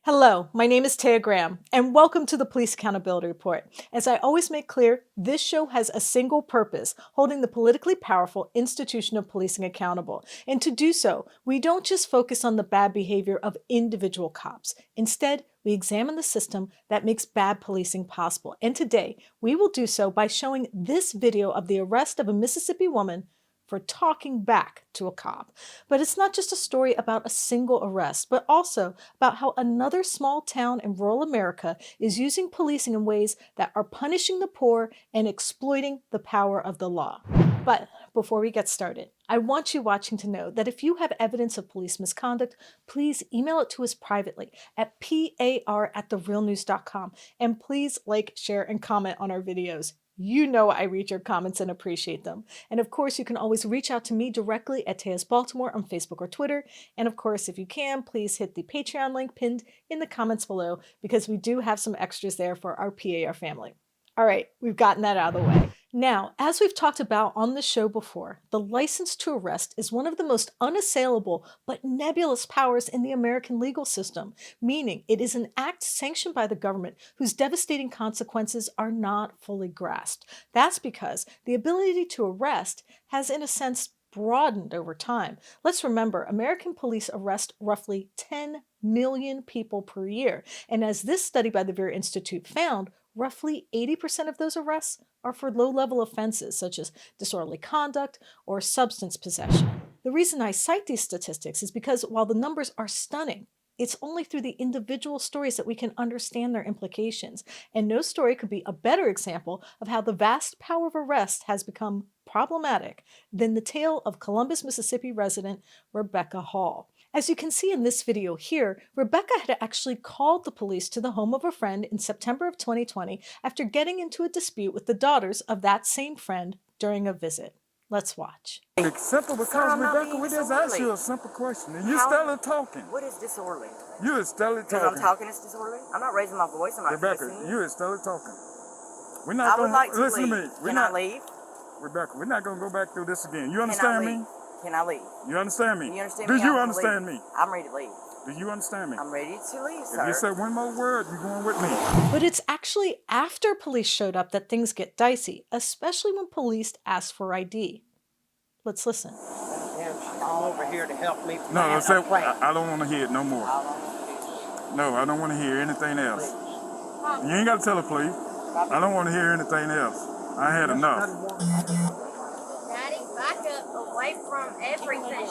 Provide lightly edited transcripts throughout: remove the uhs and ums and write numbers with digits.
Hello, my name is Taya Graham, and welcome to the Police Accountability Report. As I always make clear, this show has a single purpose, holding the politically powerful institution of policing accountable. And to do so, we don't just focus on the bad behavior of individual cops. Instead, we examine the system that makes bad policing possible. And today, we will do so by showing this video of the arrest of a Mississippi woman for talking back to a cop. But it's not just a story about a single arrest, but also about how another small town in rural America is using policing in ways that are punishing the poor and exploiting the power of the law. But before we get started, I want you watching to know that if you have evidence of police misconduct, please email it to us privately at par@therealnews.com. And please like, share, and comment on our videos. You know I read your comments and appreciate them. And of course, you can always reach out to me directly at Taya's Baltimore on Facebook or Twitter. And of course, if you can, please hit the Patreon link pinned in the comments below because we do have some extras there for our PAR family. All right, we've gotten that out of the way. Now, as we've talked about on the show before, the license to arrest is one of the most unassailable but nebulous powers in the American legal system, meaning it is an act sanctioned by the government whose devastating consequences are not fully grasped. That's because the ability to arrest has, in a sense, broadened over time. Let's remember, American police arrest roughly 10 million people per year. And as this study by the Vera Institute found, roughly 80% of those arrests are for low-level offenses such as disorderly conduct or substance possession. The reason I cite these statistics is because while the numbers are stunning, it's only through the individual stories that we can understand their implications. And no story could be a better example of how the vast power of arrest has become problematic than the tale of Columbus, Mississippi resident Rebecca Hall. As you can see in this video here, Rebecca had actually called the police to the home of a friend in September of 2020 after getting into a dispute with the daughters of that same friend during a visit. Let's watch. It's simple because, Rebecca, we just asked you a simple question, and you're still talking. What is disorderly? You're still talking. Because I'm talking, it's disorderly? I'm not raising my voice. I'm not Rebecca, you're still talking. We're I not would going like to to listen leave. to me. Can I leave? Rebecca, we're not going to go back through this again. You Can I understand leave? me? Can I leave? You understand me? You understand Do me? you understand me? I'm ready to leave. Do you understand me? I'm ready to leave, sir. If you say one more word, you're going with me. But it's actually after police showed up that things get dicey, especially when police ask for ID. Let's listen. I'm over here to help me. No, I don't want to hear it no more. No, I don't want to hear anything else. You ain't got to tell her, please. I don't want to hear anything else. I had enough. Daddy, back up away from everything.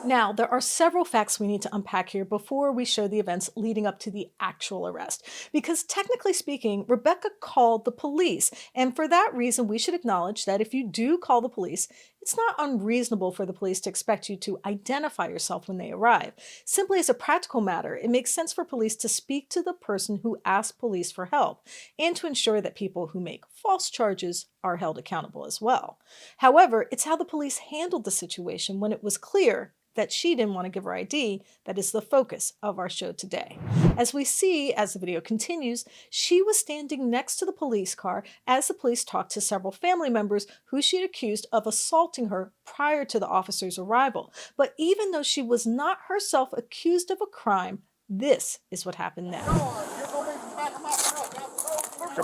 Now, there are several facts we need to unpack here before we show the events leading up to the actual arrest. Because technically speaking, Rebecca called the police. And for that reason, we should acknowledge that if you do call the police, it's not unreasonable for the police to expect you to identify yourself when they arrive. Simply as a practical matter, it makes sense for police to speak to the person who asked police for help and to ensure that people who make false charges are held accountable as well. However, it's how the police handled the situation when it was clear that she didn't want to give her ID that is the focus of our show today. As we see as the video continues, she was standing next to the police car as the police talked to several family members who she had accused of assaulting her prior to the officer's arrival. But even though she was not herself accused of a crime, this is what happened next. Come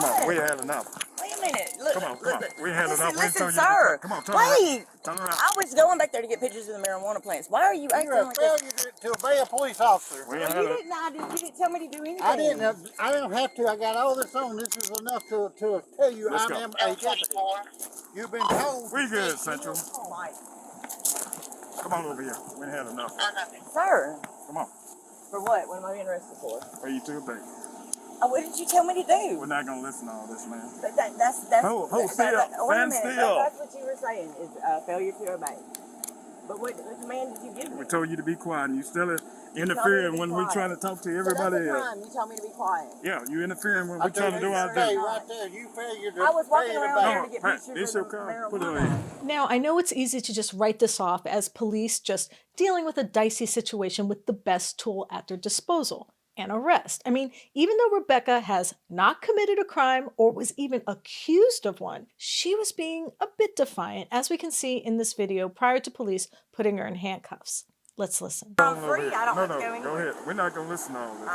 on, we had enough. Wait a minute. Look, Come on. We had enough. Listen, sir. Come on, wait. Turn around. I was going back there to get pictures of the marijuana plants. Why are you acting You're a like this? failure to obey a police officer. We You had didn't tell me to do anything. I don't have to. I got all this on. This is enough to tell you Let's I go. am a You've been told. We good, Central. Oh, my. Come on over here. We had enough. Sir. Come on. For what? What am I being arrested for? Where you to, baby? What did you tell me to do? We're not going to listen to all this, man. That's Hold still. wait a Stand minute. still. That's what you were saying is failure to obey. But what command did you give me? We told you to be quiet, and you still interfering when we're trying to talk to everybody so that's a else. crime. You told me to be quiet. Yeah, you interfering when we're trying to do our Hey, duty. right there. You failure to I was walking obey around the there No, to get Pat, pictures it's of your the car. Put it marijuana. on. Now, I know it's easy to just write this off as police just dealing with a dicey situation with the best tool at their disposal. An arrest. I mean, even though Rebecca has not committed a crime or was even accused of one, she was being a bit defiant, as we can see in this video prior to police putting her in handcuffs. Let's listen. I'm free. I don't have to go Go anywhere. ahead. We're not going to listen to all this.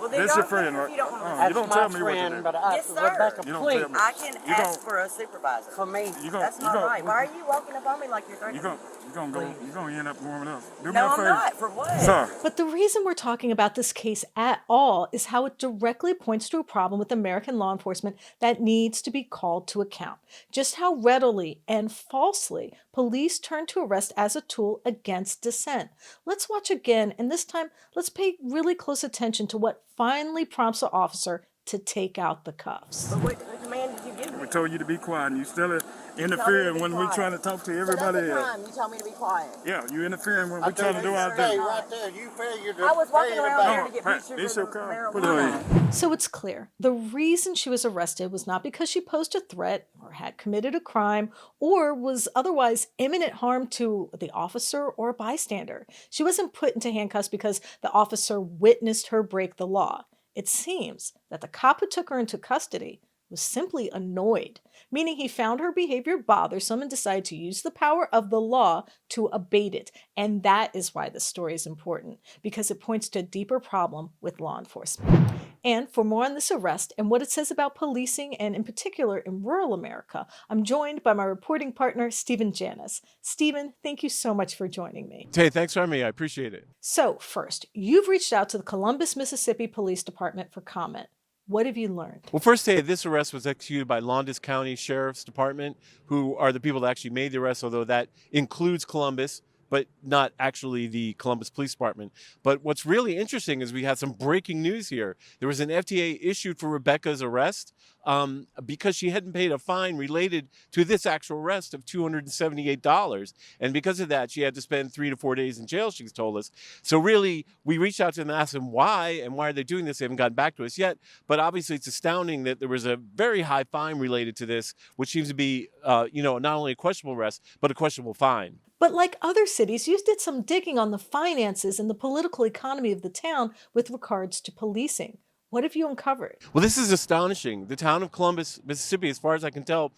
Well, then This your don't friend, if right? you don't want to You That's don't my tell me what to friend, do. but Yes, sir. Rebecca, You don't please. tell me. I can You ask gon' for a supervisor. For me. That's not right. Why are you walking up on me like you're threatening me? you're gonna end up warming up. Do me No, a I'm favor. not. For what? Sir, But the reason we're talking about this case at all is how it directly points to a problem with American law enforcement that needs to be called to account. Just how readily and falsely police turn to arrest as a tool against dissent. Let's watch again, and this time, let's pay really close attention to what finally prompts the officer to take out the cuffs. But what command did you give me? we told you to be quiet, and you still You told me interfering to be when we're quiet. trying to talk to So that's everybody the else. time you told me to be quiet. Yeah, you interfering when I we're trying to told do you our stay duty. right there. You failure to I was walking failure to around there back. to get Pat, pictures it's of your the car. Put it on marijuana. you. So it's clear the reason she was arrested was not because she posed a threat or had committed a crime or was otherwise imminent harm to the officer or a bystander. She wasn't put into handcuffs because the officer witnessed her break the law. It seems that the cop who took her into custody was simply annoyed, meaning he found her behavior bothersome and decided to use the power of the law to abate it. And that is why this story is important, because it points to a deeper problem with law enforcement. And for more on this arrest and what it says about policing, and in particular in rural America, I'm joined by my reporting partner, Stephen Janis. Stephen, thank you so much for joining me. Hey, thanks for having me. I appreciate it. So, first, you've reached out to the Columbus, Mississippi Police Department for comment. What have you learned? Well, first, this arrest was executed by Lowndes County Sheriff's Department, who are the people that actually made the arrest, although that includes Columbus, but not actually the Columbus Police Department. But what's really interesting is we had some breaking news here. There was an FTA issued for Rebecca's arrest because she hadn't paid a fine related to this actual arrest of $278. And because of that, she had to spend 3 to 4 days in jail, she's told us. So really, we reached out to them and asked them why, and why are they doing this? They haven't gotten back to us yet. But obviously, it's astounding that there was a very high fine related to this, which seems to be, not only a questionable arrest, but a questionable fine. But like other cities, you did some digging on the finances and the political economy of the town with regards to policing. What have you uncovered? Well, this is astonishing. The town of Columbus, Mississippi, as far as I can tell,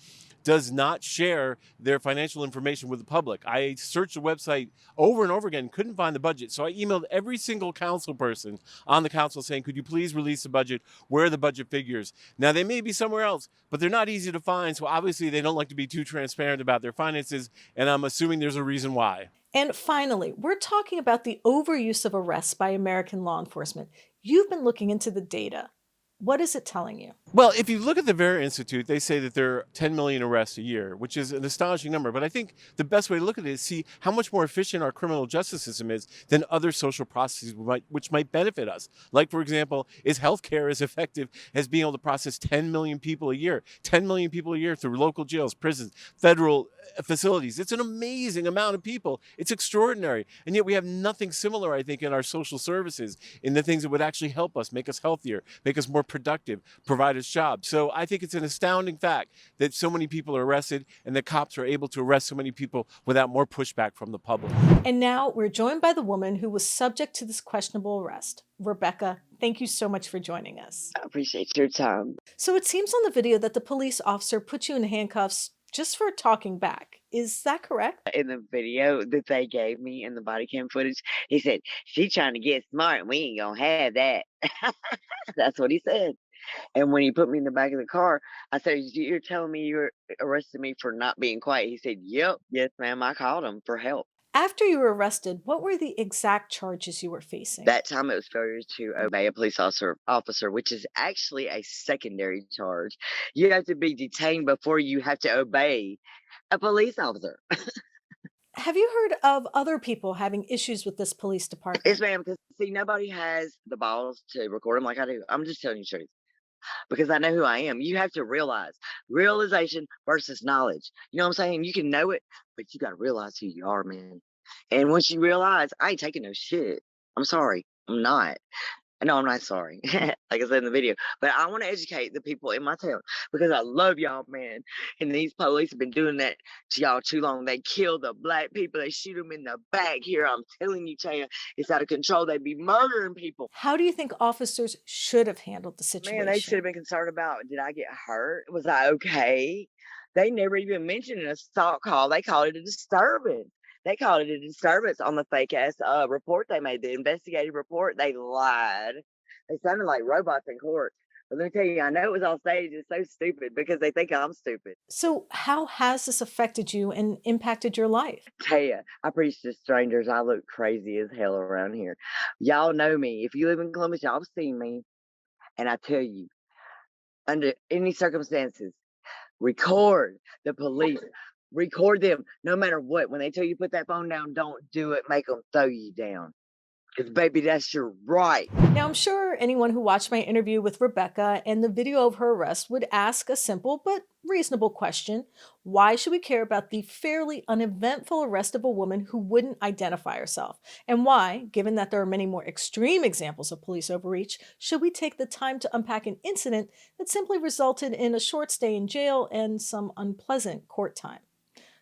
does not share their financial information with the public. I searched the website over and over again, couldn't find the budget. So I emailed every single council person on the council saying, could you please release the budget? Where are the budget figures? Now, they may be somewhere else, but they're not easy to find. So obviously, they don't like to be too transparent about their finances. And I'm assuming there's a reason why. And finally, we're talking about the overuse of arrests by American law enforcement. You've been looking into the data. What is it telling you? Well, if you look at the Vera Institute, they say that there are 10 million arrests a year, which is an astonishing number. But I think the best way to look at it is see how much more efficient our criminal justice system is than other social processes which might benefit us. Like, for example, is healthcare as effective as being able to process 10 million people a year? 10 million people a year through local jails, prisons, federal facilities. It's an amazing amount of people. It's extraordinary. And yet we have nothing similar, I think, in our social services, in the things that would actually help us, make us healthier, make us more productive, provide us jobs. So I think it's an astounding fact that so many people are arrested and that cops are able to arrest so many people without more pushback from the public. And now we're joined by the woman who was subject to this questionable arrest. Rebecca, thank you so much for joining us. I appreciate your time. So it seems on the video that the police officer put you in handcuffs just for talking back. Is that correct? In the video that they gave me in the body cam footage, he said, she's trying to get smart and we ain't gonna have that. That's what he said. And when he put me in the back of the car, I said, you're telling me you arrested me for not being quiet? He said, yep, yes, ma'am, I called him for help. After you were arrested, what were the exact charges you were facing? That time it was failure to obey a police officer, which is actually a secondary charge. You have to be detained before you have to obey a police officer. Have you heard of other people having issues with this police department? Yes, ma'am, because see, nobody has the balls to record them like I do. I'm just telling you the truth. Because I know who I am. You have to realize realization versus knowledge. You know what I'm saying? You can know it, but you got to realize who you are, man. And once you realize, I ain't taking no shit. I'm sorry. I'm not. No, I'm not sorry. Like I said in the video. But I want to educate the people in my town because I love y'all, man. And these police have been doing that to y'all too long. They kill the black people. They shoot them in the back here. I'm telling you, Taya, it's out of control. They be murdering people. How do you think officers should have handled the situation? Man, they should have been concerned about, did I get hurt? Was I okay? They never even mentioned an assault call. They called it a disturbance. They called it a disturbance on the fake ass report they made, the investigative report. They lied. They sounded like robots in court. But let me tell you, I know it was all staged. It's so stupid because they think I'm stupid. So, how has this affected you and impacted your life? Taya, I preach to strangers. I look crazy as hell around here. Y'all know me. If you live in Columbus, y'all have seen me. And I tell you, under any circumstances, record the police. Record them no matter what. When they tell you put that phone down, don't do it. Make them throw you down. Because, baby, that's your right. Now, I'm sure anyone who watched my interview with Rebecca and the video of her arrest would ask a simple but reasonable question. Why should we care about the fairly uneventful arrest of a woman who wouldn't identify herself? And why, given that there are many more extreme examples of police overreach, should we take the time to unpack an incident that simply resulted in a short stay in jail and some unpleasant court time?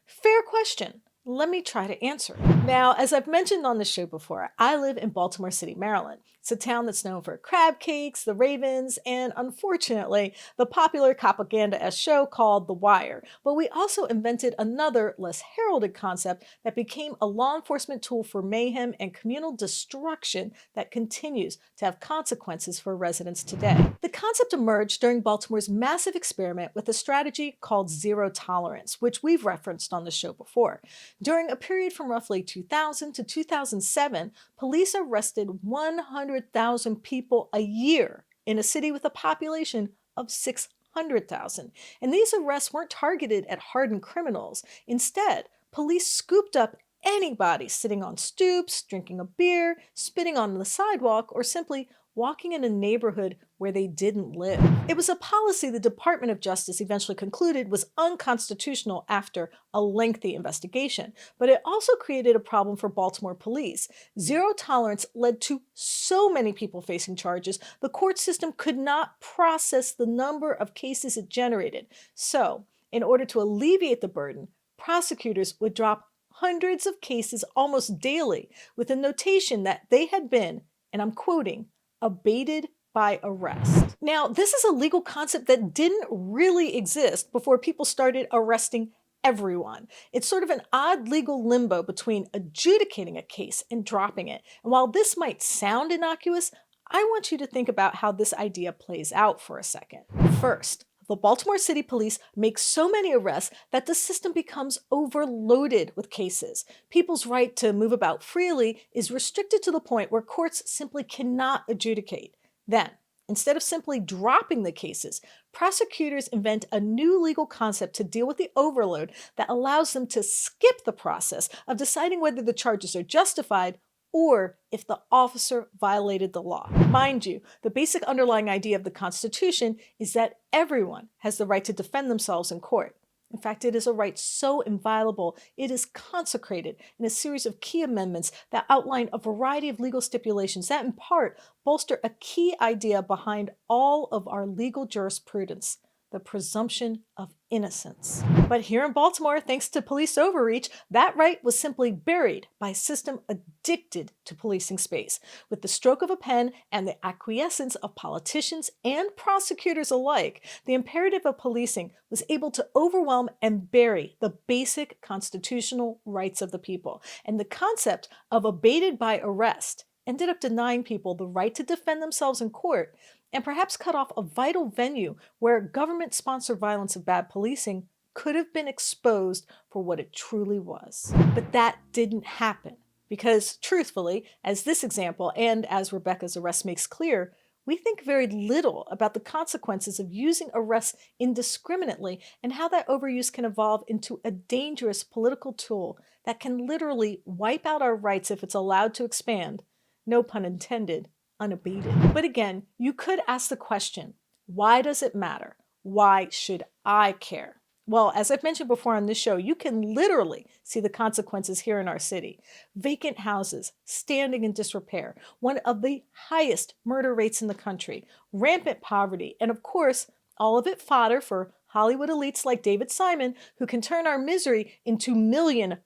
Fair question. Let me try to answer it. Now, as I've mentioned on the show before, I live in Baltimore City, Maryland. It's a town that's known for crab cakes, the Ravens, and unfortunately, the popular propaganda-esque show called The Wire. But we also invented another, less heralded concept that became a law enforcement tool for mayhem and communal destruction that continues to have consequences for residents today. The concept emerged during Baltimore's massive experiment with a strategy called zero tolerance, which we've referenced on the show before. During a period from roughly 2000 to 2007, police arrested 100,000 people a year in a city with a population of 600,000. And these arrests weren't targeted at hardened criminals. Instead, police scooped up anybody sitting on stoops, drinking a beer, spitting on the sidewalk, or simply walking in a neighborhood where they didn't live. It was a policy the Department of Justice eventually concluded was unconstitutional after a lengthy investigation, but it also created a problem for Baltimore police. Zero tolerance led to so many people facing charges, the court system could not process the number of cases it generated. So, in order to alleviate the burden, prosecutors would drop hundreds of cases almost daily with a notation that they had been, and I'm quoting, abated by arrest. Now, this is a legal concept that didn't really exist before people started arresting everyone. It's sort of an odd legal limbo between adjudicating a case and dropping it. And while this might sound innocuous, I want you to think about how this idea plays out for a second. First, the Baltimore City Police make so many arrests that the system becomes overloaded with cases. People's right to move about freely is restricted to the point where courts simply cannot adjudicate. Then, instead of simply dropping the cases, prosecutors invent a new legal concept to deal with the overload that allows them to skip the process of deciding whether the charges are justified or if the officer violated the law. Mind you, the basic underlying idea of the Constitution is that everyone has the right to defend themselves in court. In fact, it is a right so inviolable, it is consecrated in a series of key amendments that outline a variety of legal stipulations that, in part, bolster a key idea behind all of our legal jurisprudence: the presumption of innocence. But here in Baltimore, thanks to police overreach, that right was simply buried by a system addicted to policing space. With the stroke of a pen and the acquiescence of politicians and prosecutors alike, the imperative of policing was able to overwhelm and bury the basic constitutional rights of the people. And the concept of abated by arrest ended up denying people the right to defend themselves in court and perhaps cut off a vital venue where government-sponsored violence of bad policing could have been exposed for what it truly was. But that didn't happen because, truthfully, as this example and as Rebecca's arrest makes clear, we think very little about the consequences of using arrests indiscriminately and how that overuse can evolve into a dangerous political tool that can literally wipe out our rights if it's allowed to expand, no pun intended, unabated. But again, you could ask the question, why does it matter? Why should I care? Well, as I've mentioned before on this show, you can literally see the consequences here in our city. Vacant houses, standing in disrepair, one of the highest murder rates in the country, rampant poverty, and of course, all of it fodder for Hollywood elites like David Simon, who can turn our misery into $1 million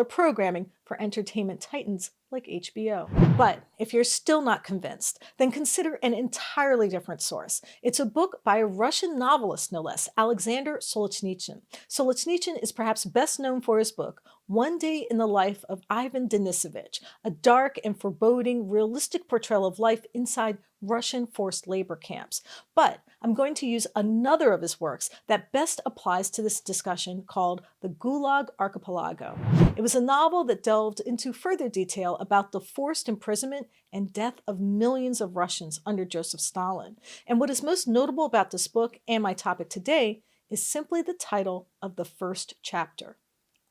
programming for entertainment titans like HBO. But if you're still not convinced, then consider an entirely different source. It's a book by a Russian novelist, no less, Alexander Solzhenitsyn. Solzhenitsyn is perhaps best known for his book, One Day in the Life of Ivan Denisovich, a dark and foreboding, realistic portrayal of life inside Russian forced labor camps. But I'm going to use another of his works that best applies to this discussion called The Gulag Archipelago. It was a novel that delved into further detail about the forced imprisonment and death of millions of Russians under Joseph Stalin. And what is most notable about this book and my topic today is simply the title of the first chapter.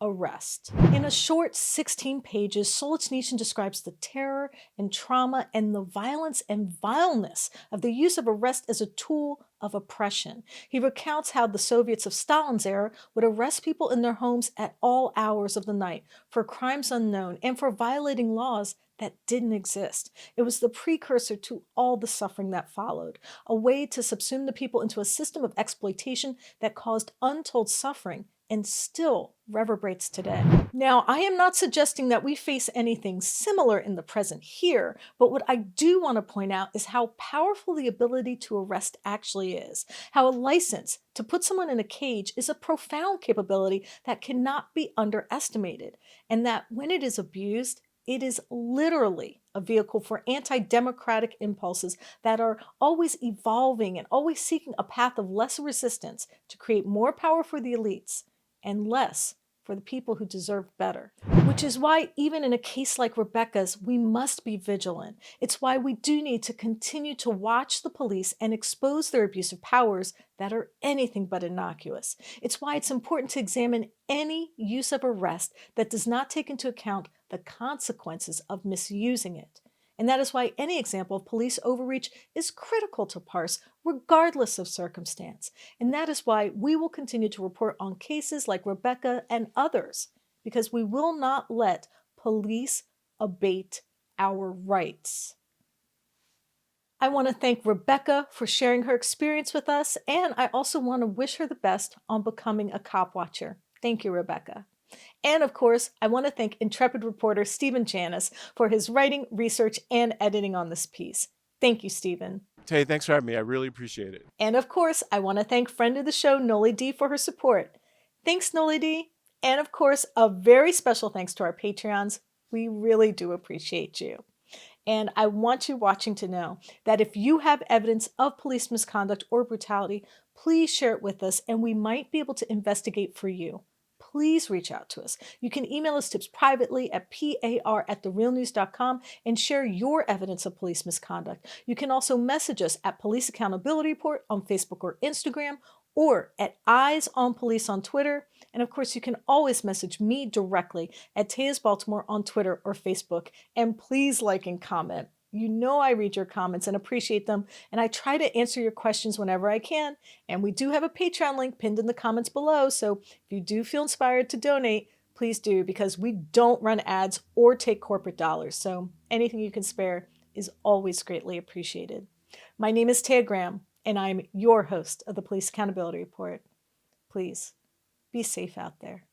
Arrest. In a short 16 pages, Solzhenitsyn describes the terror and trauma and the violence and vileness of the use of arrest as a tool of oppression. He recounts how the Soviets of Stalin's era would arrest people in their homes at all hours of the night for crimes unknown and for violating laws that didn't exist. It was the precursor to all the suffering that followed, a way to subsume the people into a system of exploitation that caused untold suffering and still reverberates today. Now, I am not suggesting that we face anything similar in the present here, but what I do want to point out is how powerful the ability to arrest actually is, how a license to put someone in a cage is a profound capability that cannot be underestimated, and that when it is abused, it is literally a vehicle for anti-democratic impulses that are always evolving and always seeking a path of less resistance to create more power for the elites and less for the people who deserve better. Which is why even in a case like Rebecca's, we must be vigilant. It's why we do need to continue to watch the police and expose their abusive powers that are anything but innocuous. It's why it's important to examine any use of arrest that does not take into account the consequences of misusing it. And that is why any example of police overreach is critical to parse, regardless of circumstance. And that is why we will continue to report on cases like Rebecca and others, because we will not let police abate our rights. I want to thank Rebecca for sharing her experience with us, and I also want to wish her the best on becoming a cop watcher. Thank you, Rebecca. And of course, I want to thank intrepid reporter Stephen Janis for his writing, research, and editing on this piece. Thank you, Stephen. Tay, thanks for having me. I really appreciate it. And of course, I want to thank friend of the show, Noli D, for her support. Thanks, Noli D. And of course, a very special thanks to our Patreons. We really do appreciate you. And I want you watching to know that if you have evidence of police misconduct or brutality, please share it with us and we might be able to investigate for you. Please reach out to us. You can email us tips privately at par@therealnews.com and share your evidence of police misconduct. You can also message us at Police Accountability Report on Facebook or Instagram, or at Eyes on Police on Twitter. And of course, you can always message me directly at Taya's Baltimore on Twitter or Facebook. And please like and comment. You know I read your comments and appreciate them, and I try to answer your questions whenever I can. And we do have a Patreon link pinned in the comments below, so if you do feel inspired to donate, please do, because we don't run ads or take corporate dollars, so anything you can spare is always greatly appreciated. My name is Taya Graham, and I'm your host of the Police Accountability Report. Please, be safe out there.